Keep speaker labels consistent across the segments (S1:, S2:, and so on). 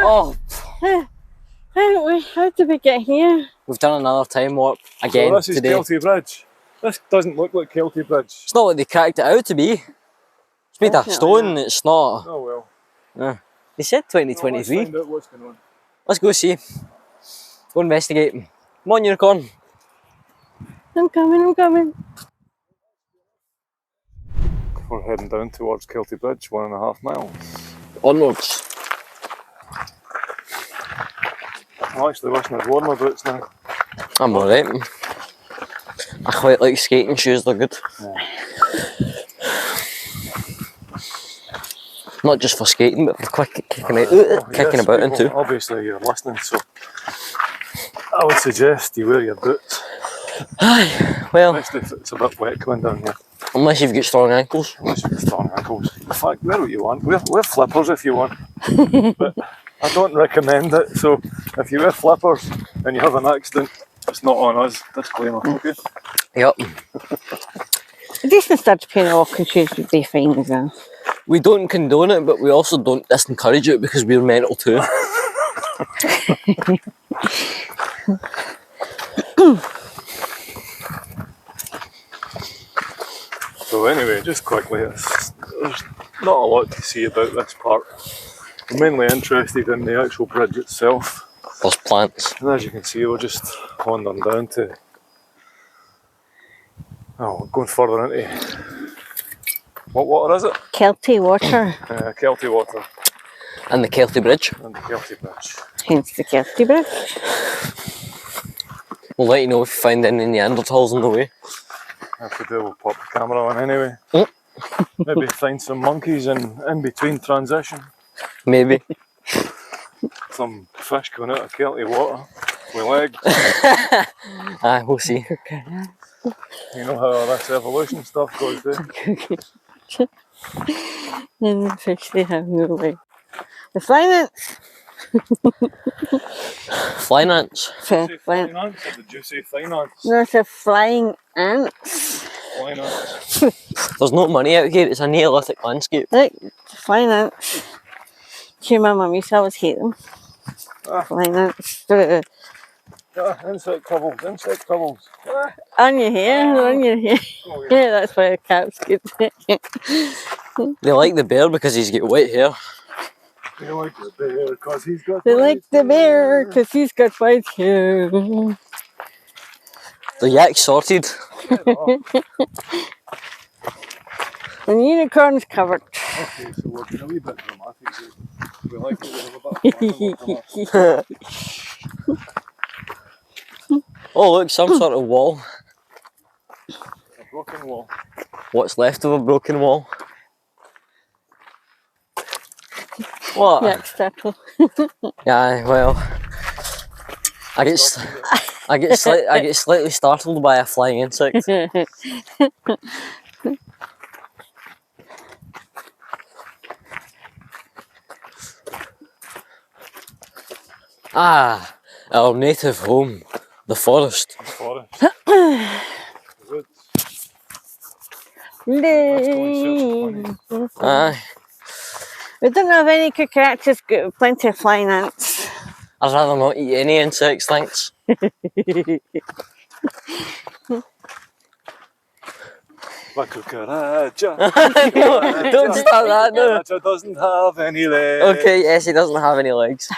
S1: Oh,
S2: How did we get here?
S1: we've done another time warp again
S3: So this is
S1: today.
S3: Keltie Bridge. This doesn't look like Keltie Bridge.
S1: It's not what they cracked it out to be. It's made of
S2: Definitely
S1: stone,
S2: not.
S1: it's not.
S3: Oh well.
S1: Yeah. They said
S3: Well,
S1: 2023.
S3: let's find out what's going on.
S1: Let's go see. Go investigate. Come on, unicorn.
S2: I'm coming.
S3: We're heading down towards Keltie Bridge, 1.5 miles.
S1: Onwards.
S3: I'm actually wishing I'd worn my boots now.
S1: I'm alright. I quite like skating shoes, they're good.
S3: Yeah.
S1: Not just for skating, but for kicking
S3: Yes,
S1: about
S3: people,
S1: into.
S3: Obviously you're listening, so I would suggest you wear your boots.
S1: Aye, well,
S3: Especially if it's a bit wet coming down here.
S1: unless you've got strong ankles.
S3: Unless you've got strong ankles. In fact, wear what you want. Wear flippers if you want. But I don't recommend it, so if you wear flippers and you have an accident, it's not on us. Disclaimer, okay?
S1: Yep.
S2: A decent start pair of walking shoes would be fine as well.
S1: We don't condone it, but we also don't disencourage it because we're mental too.
S3: So anyway, just quickly, there's not a lot to see about this part. We're mainly interested in the actual bridge itself.
S1: There's plants.
S3: And as you can see, we're just wandering down to... Oh, we're going further into... What water is it?
S2: Keltie water,
S3: Keltie water
S1: And the Keltie Bridge.
S3: and the Keltie Bridge.
S2: hence the Keltie Bridge.
S1: We'll let you know if we find any Neanderthals on the way.
S3: If we do, we'll pop the camera on anyway.
S1: Mm.
S3: Maybe find some monkeys in between transition.
S1: Maybe.
S3: Some fish coming out of Keltie water with legs.
S1: Aye, we'll see.
S3: You know how all this evolution stuff goes, do you?
S2: And the fish, they have no legs. The flying ants.
S1: Flying ants.
S3: Say flying ants, or did you say finance?
S2: No, it's a flying ants.
S3: Flying ants.
S1: There's no money out here, it's a Neolithic landscape.
S2: Look, the flying ants. See, my mum used to always hate them.
S3: Ah.
S2: Flying ants.
S3: Insect troubles. Ah.
S2: On your hair, on your hair.
S3: Oh, yeah.
S2: Yeah, that's why the cat's good.
S1: They like the bear because he's got white hair.
S3: They like the bear because he's got
S2: They
S3: white
S2: like the bear
S3: hair.
S2: because he's got white hair.
S1: The yak's sorted.
S3: Oh,
S2: And the unicorn's covered.
S3: okay, so we're being a wee bit dramatic here. We like it, we have a bit of fun.
S1: Oh look, some sort of wall.
S3: A broken wall.
S1: What's left of a broken wall? What?
S2: Yak startle.
S1: Yeah, well, I get slightly startled by a flying insect. Ah, our native home, the forest.
S3: Forest. Woods. Let's go and search for money.
S1: Aye,
S2: We don't have any cucarachas, got plenty of flying ants.
S1: I'd rather not eat any insects, thanks.
S3: La cucaracha.
S1: No, don't start that, no.
S3: Cucaracha doesn't have any legs.
S1: Okay, yes, he doesn't have any legs.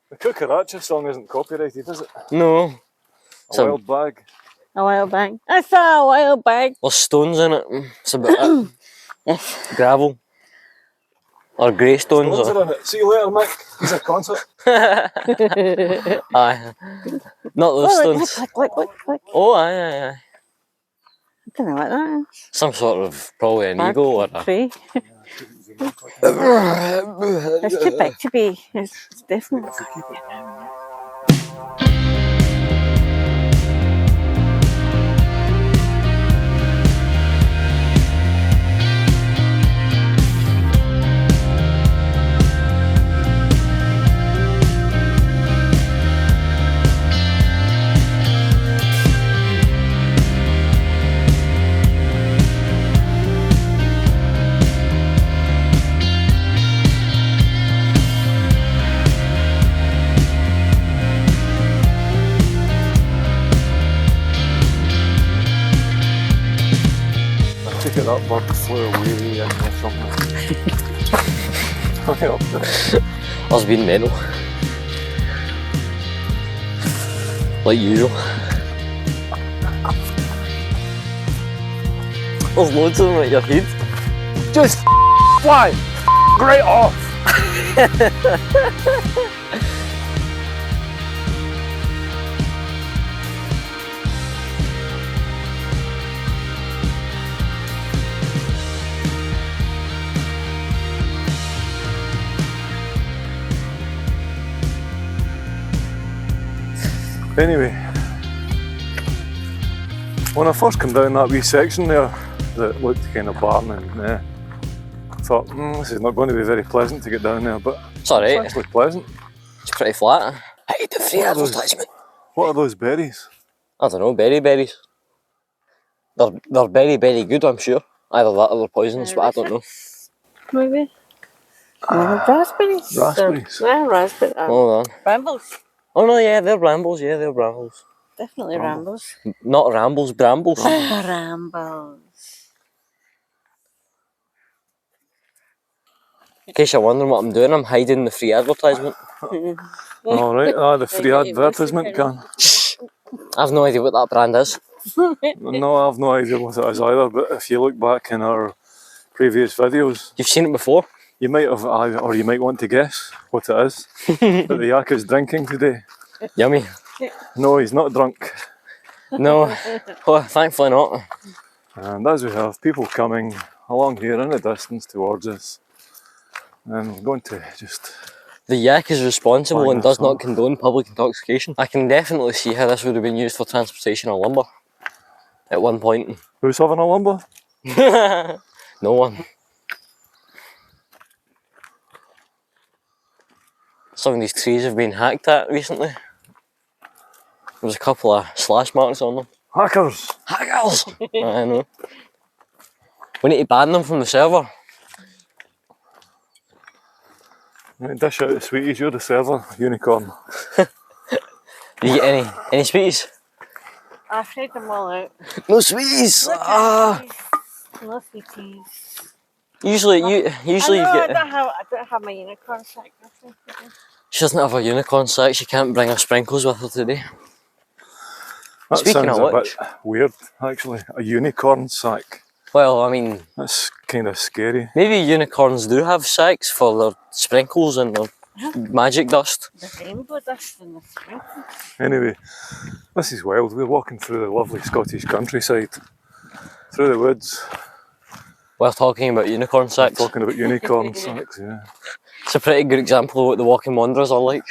S3: The cucaracha song isn't copyrighted, is it?
S1: No,
S3: A
S1: So-
S3: wild bag.
S2: A while back. I saw a while back.
S1: there's stones in it. It's about it.
S2: Yes.
S1: Gravel. Or grey stones.
S3: Stones
S1: Or...
S3: are in it. See you later, Mick. He's at concert.
S1: Aye. Not those
S2: Oh, look,
S1: stones.
S2: look.
S1: Oh, aye.
S2: I don't know what that is.
S1: Some sort of, probably an eagle or a...
S2: Tree. It's too big to be. It's definitely.
S3: Keep it. that bird flew away or something. Way up there.
S1: Us being mental. Like usual. There's loads of them at your head.
S3: Just fly right off. Anyway, when I first come down that wee section there that looked kind of barren and I thought, this is not going to be very pleasant to get down there, but
S1: It's alright.
S3: it's actually pleasant.
S1: It's pretty flat. Hey, the free advertisement.
S3: What are those berries?
S1: I don't know, berries. They're very good, I'm sure. Either that or they're poisonous, but I don't know.
S2: Maybe. Raspberries.
S3: Raspberries.
S2: Yeah, raspberries.
S1: Hold on.
S2: Brambles.
S1: Oh no, yeah, they're brambles. Yeah, they're brambles.
S2: Definitely rambles.
S1: Not rambles, brambles.
S2: Rambles.
S1: In case you're wondering what I'm doing, I'm hiding the free advertisement.
S3: Alright, the free advertisement can.
S1: I've no idea what that brand is.
S3: No, I've no idea what it is either, but if you look back in our previous videos,
S1: You've seen it before?
S3: you might have, or you might want to guess what it is that the yak is drinking today.
S1: Yummy.
S3: No, he's not drunk.
S1: No, oh, thankfully not.
S3: And as we have people coming along here in the distance towards us, and we're going to just...
S1: The yak is responsible
S3: Fine,
S1: and does
S3: that's all.
S1: not condone public intoxication. I can definitely see how this would have been used for transportation of lumber at one point.
S3: Who's having a lumber?
S1: No one. Some of these trees have been hacked at recently. There's a couple of slash marks on them.
S3: Hackers!
S1: Hackers! I know. We need to ban them from the server.
S3: Right, dish out the sweeties, you're the server, unicorn.
S1: You get any sweeties?
S2: I've tried them all out.
S1: No sweeties!
S2: Look
S1: Ah!
S2: at these. No sweeties.
S1: Usually you
S2: I
S1: get...
S2: don't have my unicorn sack with me today.
S1: She doesn't have a unicorn sack, she can't bring her sprinkles with her today.
S3: That
S1: Speaking
S3: sounds
S1: of
S3: a
S1: which...
S3: bit weird, actually. A unicorn sack.
S1: Well, I mean,
S3: That's kind of scary.
S1: maybe unicorns do have sacks for their sprinkles and their magic dust.
S2: The rainbow dust and the sprinkles.
S3: Anyway, this is wild. We're walking through the lovely Scottish countryside, through the woods,
S1: We're talking about unicorn sacks.
S3: talking about unicorn sacks, yeah.
S1: It's a pretty good example of what the walking wanderers are like.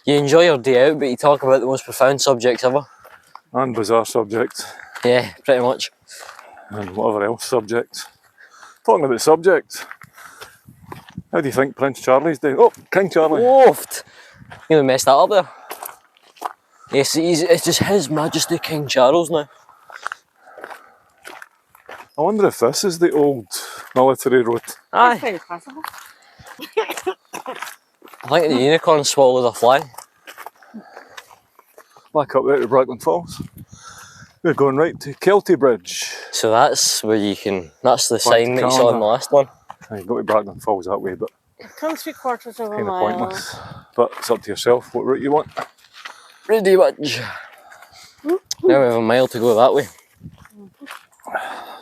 S1: You enjoy your day out, but you talk about the most profound subjects ever.
S3: And bizarre subjects,
S1: Yeah, pretty much.
S3: and whatever else subjects. Talking about subjects, how do you think Prince Charlie's doing? Oh, King Charlie.
S1: Woofed! You know, messed that up there. Yes, it's just His Majesty King Charles now.
S3: I wonder if this is the old military road.
S1: Aye,
S2: It's very possible.
S1: I think the unicorn swallowed a fly.
S3: Back up there to Brackland Falls. We're going right to Keltie Bridge.
S1: So that's where you can, that's the sign that you saw in the last one.
S3: You go to Brackland Falls that way, but
S2: Come 3/4 of a
S3: kind of
S2: mile.
S3: pointless. But it's up to yourself what route you want.
S1: Pretty much. Now we have a mile to go that way.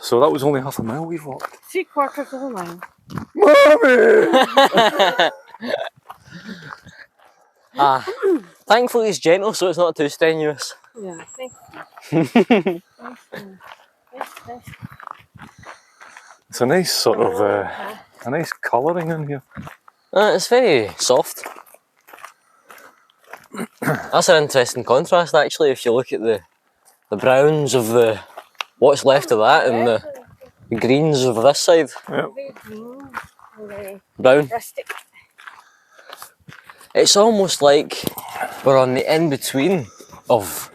S3: So that was only half a mile we've walked.
S2: 3/4 of a mile.
S3: Mommy!
S1: Thankfully it's gentle, so it's not too strenuous.
S2: Yeah, thank you. Nice.
S3: It's a nice sort of, a nice colouring in here.
S1: It's very soft. That's an interesting contrast actually, if you look at the browns of the what's left of that and the greens of this side.
S3: Yep.
S2: Very green, very
S1: Brown.
S2: rustic.
S1: It's almost like we're on the in-between of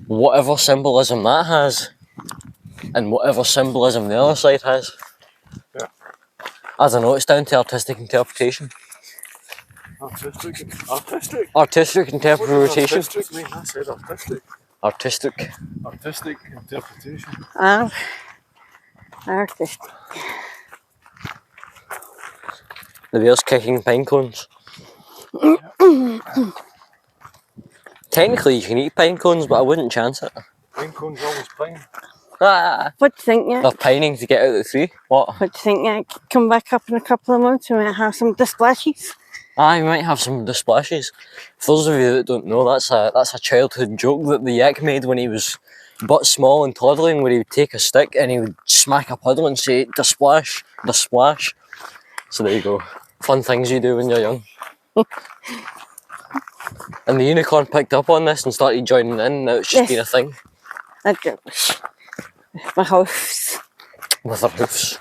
S1: whatever symbolism that has and whatever symbolism the other side has.
S3: Yeah.
S1: I don't know, it's down to artistic interpretation.
S3: Artistic.
S1: Artistic interpretation.
S3: Artistic mean? I said artistic.
S1: Artistic.
S3: Artistic interpretation.
S2: I've Artist.
S1: The bear's kicking pine cones. Technically, you can eat pine cones, but I wouldn't chance it.
S3: Pine cones always pine.
S1: Ah,
S2: What do you think, Yak?
S1: they're pining to get out of the tree. What?
S2: What do you think, Yak? Come back up in a couple of months and we might have some displashes.
S1: We might have some displashes. For those of you that don't know, that's a childhood joke that the yak made when he was but small and toddling, where he would take a stick and he would smack a puddle and say, "Displash, displash." So there you go. Fun things you do when you're young. And the unicorn picked up on this and started joining in, and now it's just
S2: Yes.
S1: been a thing
S2: I do. My house.
S1: with our hoofs.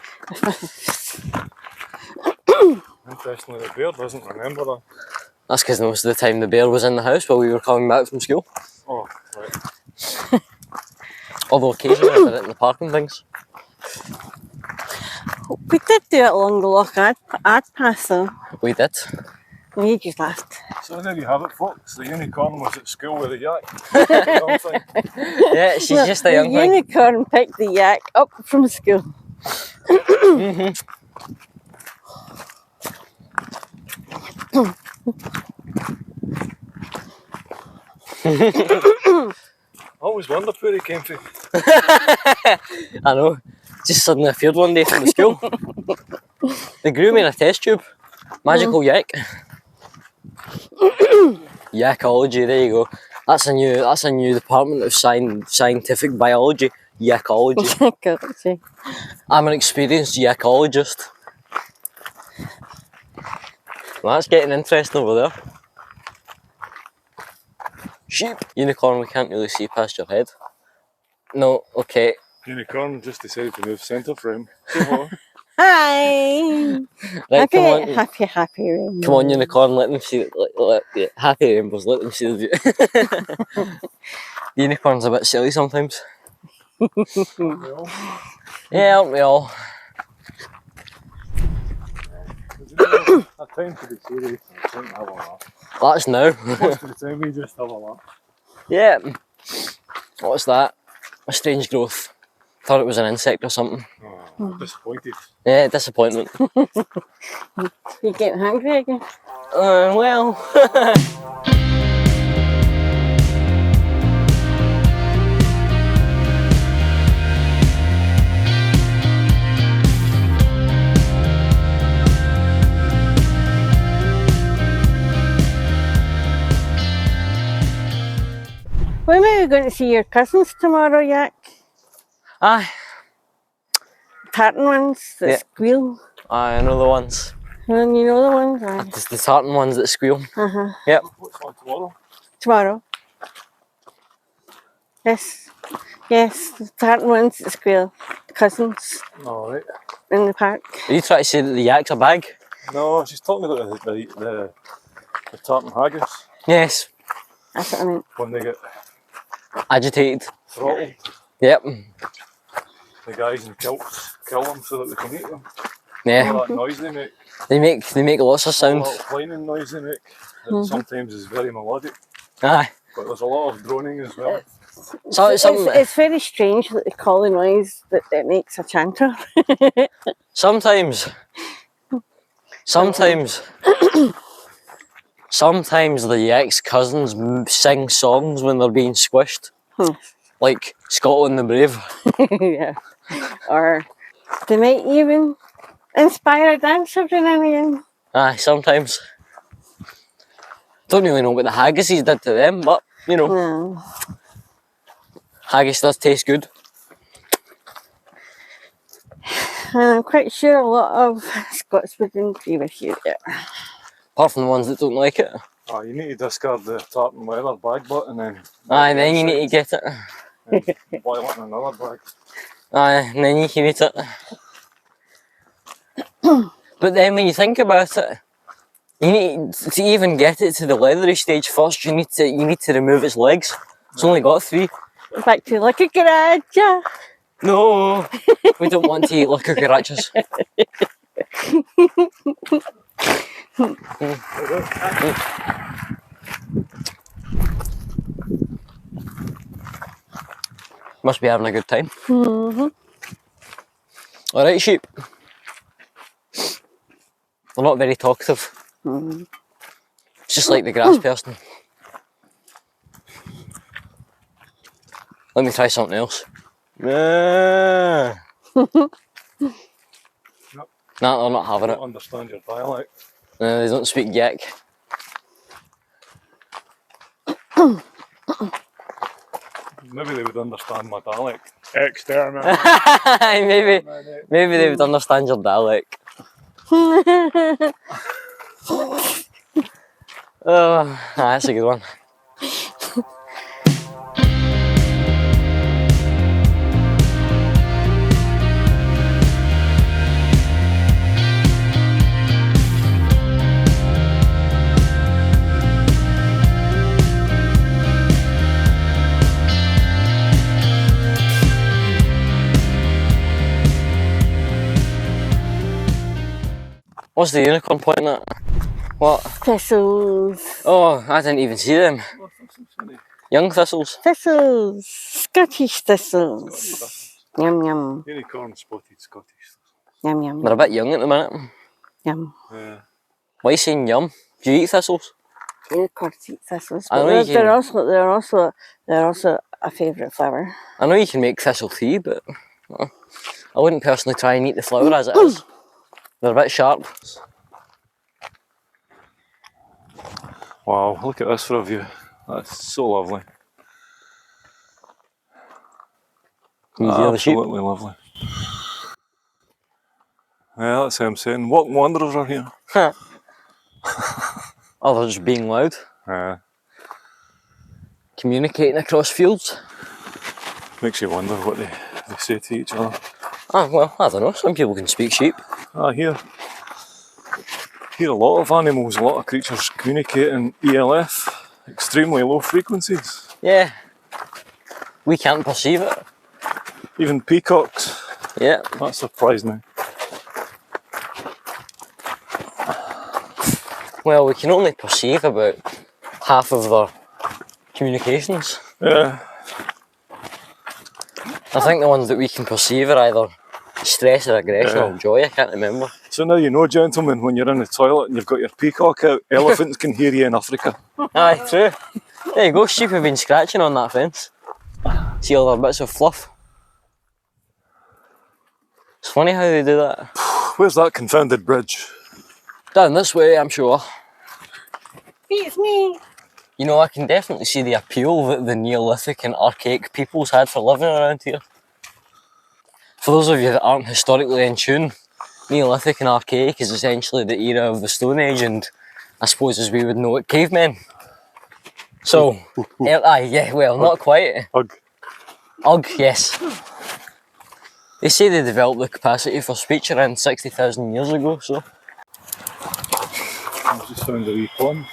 S3: Interestingly, the bear doesn't remember that.
S1: That's because most of the time the bear was in the house while we were coming back from school.
S3: Oh, right.
S1: Although occasionally I did it in the park and things.
S2: We did do it along the Loch Ad Pass though.
S1: We did.
S2: And you just laughed.
S3: So there you have it, folks. The unicorn was at school with a yak. Something.
S1: Yeah, she's
S2: Look,
S1: just a
S2: the
S1: young thing.
S2: unicorn picked the yak up from school.
S3: I always wondered where he came from.
S1: I know. Just suddenly appeared one day from the school. They grew me in a test tube. Magical yak. Yakology, there you go. That's a new department of scientific biology. Yakology.
S2: Keltie.
S1: I'm an experienced yakologist. Well, that's getting interesting over there. Sheep. Unicorn, we can't really see past your head. No, okay.
S3: Unicorn just decided to move centre frame. Say hello.
S2: Hi.
S1: Right, come on.
S2: Happy rain.
S1: Come on, unicorn, let them see yeah, happy rainbows, let them see the view. The unicorn's a bit silly sometimes.
S3: Well,
S1: Yeah, aren't we all?
S3: a time to be serious and a time to have a laugh.
S1: That's now.
S3: Most of the time we just have a laugh.
S1: Yeah. What's that? A strange growth. Thought it was an insect or something.
S3: Oh, disappointed.
S1: Yeah, disappointment.
S2: You getting hungry again?
S1: Well.
S2: When are we going to see your cousins tomorrow, Yak?
S1: Aye,
S2: Tartan ones that
S1: Yeah.
S2: squeal.
S1: I know the ones.
S2: And you know the ones, right?
S1: It's the tartan ones that squeal.
S2: Uh-huh.
S1: Yep.
S3: What's on tomorrow?
S2: Tomorrow. Yes. Yes, the tartan ones that squeal. Cousins
S3: Alright.
S2: in the park.
S1: Are you trying to say that the yak's a bag?
S3: No, she's talking about the Tartan Haggis.
S1: Yes.
S2: That's what I meant.
S3: When they get
S1: Agitated.
S3: throttled,
S1: Yep.
S3: the guys in kilts kill them so that they can eat them.
S1: Yeah.
S3: All that noise they make,
S1: They make lots of
S3: all
S1: sound.
S3: that whining noise they make, that sometimes is very melodic,
S1: Aye.
S3: but there's a lot of droning as well.
S1: So it's something.
S2: It's very strange that they call the noise that it makes a chanter.
S1: Sometimes the yak's cousins sing songs when they're being squished, like Scotland the Brave.
S2: Yeah. Or they might even inspire a dance every now and again.
S1: Aye, sometimes. Don't really know what the haggises did to them, but you know,
S2: No.
S1: haggis does taste good.
S2: And I'm quite sure a lot of Scots would agree with you there.
S1: Apart from the ones that don't like it.
S3: Ah, you need to discard the tartan leather bag butt and then
S1: Aye, then you need to get it.
S3: and boil it in another bag.
S1: Aye, and then you can eat it. But then when you think about it, you need to even get it to the leathery stage first. You need to remove its legs. It's only got 3.
S2: Back to like a garage. Yeah.
S1: No, we don't want to eat like cucarachas. Must be having a good time.
S2: Mm-hmm.
S1: Alright, sheep. They're not very talkative. It's just like the grass person. Let me try something else. Nah. Nah, they're not having
S3: I
S1: it.
S3: don't understand your dialect.
S1: No, they don't speak yak.
S3: Maybe they would understand my dialect. Exterminate.
S1: maybe they would understand your dialect. Oh, that's a good one. What's the unicorn pointing at? What?
S2: Thistles.
S1: Oh, I didn't even see them. Young thistles.
S2: Thistles. Scottish thistles. Yum yum.
S3: Unicorn spotted Scottish.
S2: Yum yum.
S1: They're a bit young at the minute.
S2: Yum.
S3: Yeah.
S1: Why are you saying yum? Do you eat thistles?
S2: Unicorns eat thistles,
S1: I
S2: but
S1: know you
S2: they're also a favourite flower.
S1: I know you can make thistle tea, but I wouldn't personally try and eat the flower as it is. They're a bit sharp.
S3: Wow, look at this for a view. That's so lovely.
S1: Can you hear the sheep?
S3: Absolutely lovely. Yeah, that's what I'm saying. Walking wanderers are here.
S1: Oh, they're just being loud. Communicating across fields.
S3: Makes you wonder what they say to each other.
S1: Oh, well, I don't know. Some people can speak sheep.
S3: Hear a lot of animals, a lot of creatures communicate in ELF, extremely low frequencies.
S1: Yeah. We can't perceive it.
S3: Even peacocks.
S1: Yeah.
S3: That surprised me.
S1: Well, we can only perceive about half of their communications.
S3: Yeah.
S1: I think the ones that we can perceive are either stress or aggression or joy, I can't remember.
S3: So now you know, gentlemen, when you're in the toilet and you've got your peacock out, elephants can hear you in Africa.
S1: Aye, true. There you go, sheep have been scratching on that fence. See all their bits of fluff. It's funny how they do that.
S3: Where's that confounded bridge?
S1: Down this way, I'm sure.
S2: Beats me.
S1: You know, I can definitely see the appeal that the Neolithic and archaic peoples had for living around here. For those of you that aren't historically in tune, Neolithic and archaic is essentially the era of the Stone Age and, I suppose as we would know it, cavemen. So, not quite.
S3: Ugh.
S1: Ugh, yes. They say they developed the capacity for speech around 60,000 years ago, so.
S3: I just found a wee pond.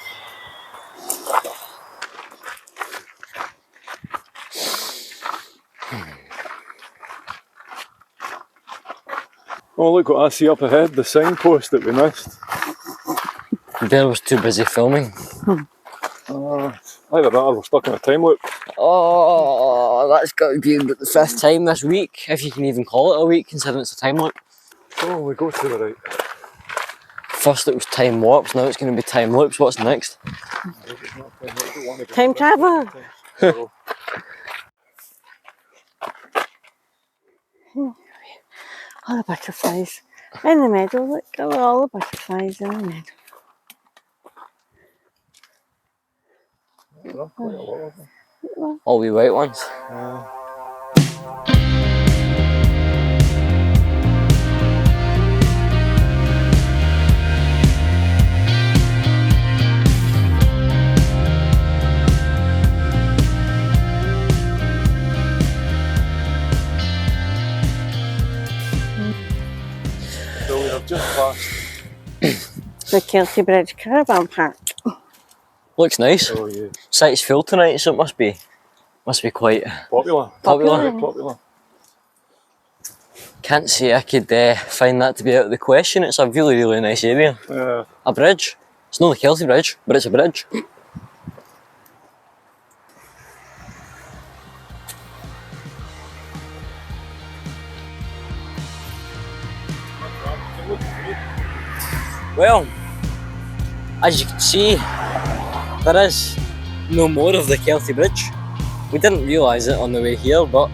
S3: Oh, look what I see up ahead, the signpost that we missed.
S1: Bear was too busy filming.
S3: Either that or we're stuck in a time loop.
S1: Oh, that's got to be about the 5th time this week, if you can even call it a week, considering it's a time loop.
S3: Oh, we go to the right.
S1: First it was time warps, now it's going to be time loops. What's next?
S2: Time travel. All the butterflies in the meadow. Look at all the butterflies in the meadow.
S3: Quite a lot of them.
S1: All the white ones.
S3: So we have just passed.
S2: The Keltie Bridge Caravan Park.
S1: Looks nice.
S3: Oh yeah.
S1: Site's full tonight, so it must be quite
S3: Popular.
S1: popular.
S3: Very popular.
S1: Can't say I could find that to be out of the question. It's a really, really nice area.
S3: Yeah.
S1: A bridge. It's not the Keltie Bridge, but it's a bridge. Well, as you can see, there is no more of the Keltie Bridge. We didn't realise it on the way here, but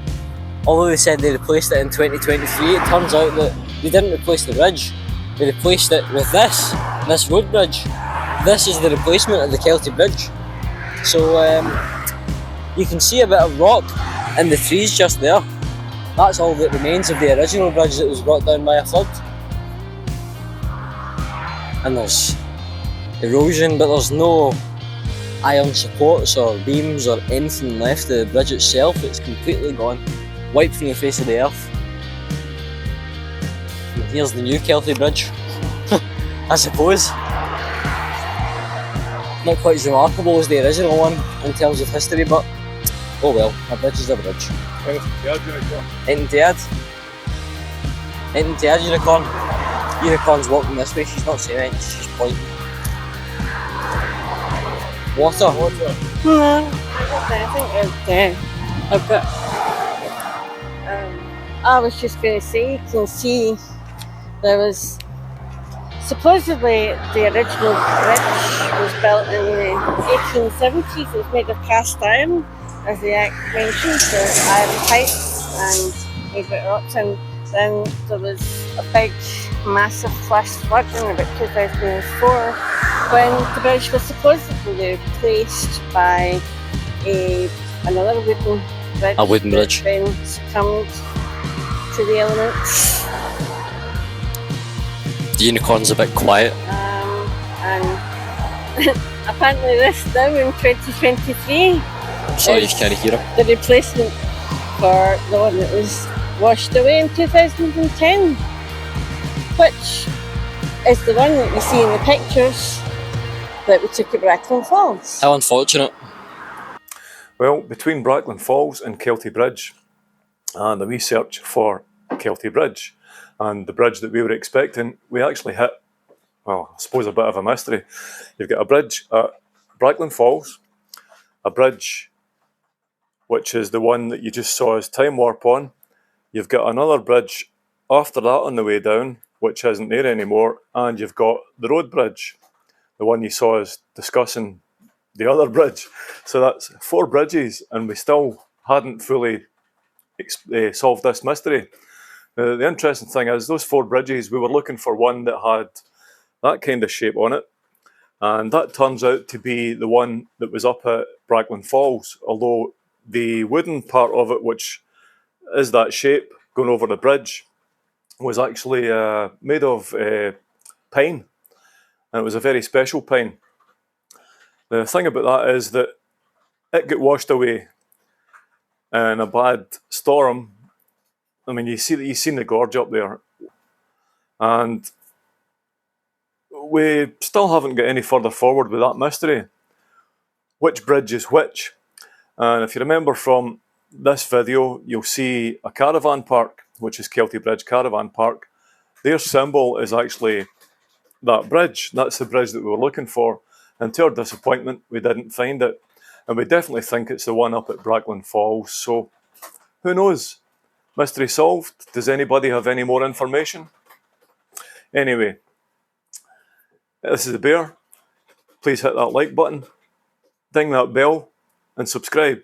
S1: although they said they replaced it in 2023, it turns out that they didn't replace the bridge. They replaced it with this road bridge. This is the replacement of the Keltie Bridge. So you can see a bit of rock in the trees just there. That's all that remains of the original bridge that was brought down by a flood. And there's erosion, but there's no iron supports or beams or anything left of the bridge itself. It's completely gone, wiped from the face of the earth. And here's the new Keltie Bridge, I suppose. Not quite as remarkable as the original one in terms of history, but oh well, a bridge is a bridge. Anything to add? Anything to add, Unicorn? Unicorn's walking this way, she's not saying anything, she's pointing. Water?
S2: No, I think I've got. I was just going to say, you can see there was supposedly the original bridge was built in the 1870s. It was made of cast iron, as the Act mentioned, so iron pipes and made with rocks. And then there was a big, massive flash flood in about 2004 when the bridge was supposedly replaced by another wooden bridge.
S1: A wooden bridge.
S2: That then succumbed to the elements.
S1: The Unicorn's a bit quiet.
S2: And apparently this now in 2023
S1: Sorry, you can't hear him.
S2: the replacement for the one that was washed away in 2010, which is the one that you see in the pictures that we took at Brackland Falls.
S1: How unfortunate.
S3: Well, between Brackland Falls and Keltie Bridge, and the research for Keltie Bridge, and the bridge that we were expecting, we actually hit, well, I suppose a bit of a mystery. You've got a bridge at Brackland Falls, a bridge which is the one that you just saw us time warp on. You've got another bridge after that on the way down, which isn't there anymore, and you've got the road bridge, the one you saw us discussing the other bridge. So that's 4 bridges, and we still hadn't fully solved this mystery. The interesting thing is, those 4 bridges, we were looking for one that had that kind of shape on it, and that turns out to be the one that was up at Brackland Falls, although the wooden part of it, which is that shape going over the bridge, was actually made of pine, and it was a very special pine. The thing about that is that it got washed away in a bad storm. I mean, you've seen the gorge up there, and we still haven't got any further forward with that mystery. Which bridge is which? And if you remember from this video, you'll see a caravan park, which is Keltie Bridge Caravan Park. Their symbol is actually that bridge. That's the bridge that we were looking for. And to our disappointment, we didn't find it. And we definitely think it's the one up at Brackland Falls. So, who knows? Mystery solved. Does anybody have any more information? Anyway, this is the bear. Please hit that like button, ding that bell, and subscribe.